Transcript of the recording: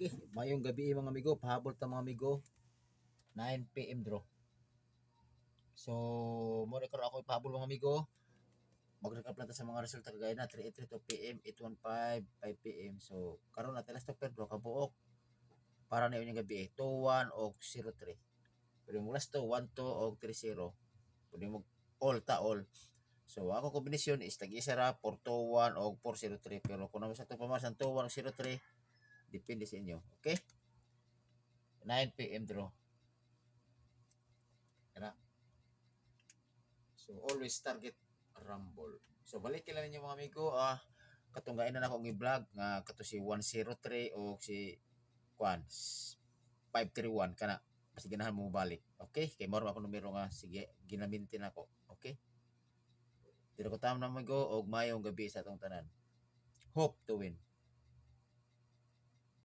Okay, mayong gabi mga amigo, pahabol ta mga amigo. 9 PM draw. So, mo record ako ipahabol mga amigo. Mag-recap lang ta sa mga resulta kagaya na 3:03 2 PM, 8:15 5 PM. So, karon na telas to pero kabuok. Para na yung gabi 2-1 o 0-3. Pwede mo last to 1-2 o 3-0. Pwede mo all ta all. So, ako kombinasyon is tag-isa ra 4-2-1 o 4-0-3. Pero kung naman sa ito pamasan 2-1 o 0-3, depende sa inyo. Okay? 9 PM draw. Kana. So always target rumble. So balik lang ninyo mga amigo, katunggain na ako i-vlog nga kato si 103 o si Kwan 531 kana kasi ganahan mo balik. Okay? Kay moro ako numero nga sige ginamintin ako. Okay? Dito ko tama na amigo og mayong gabi sa atong tanan. Hope to win.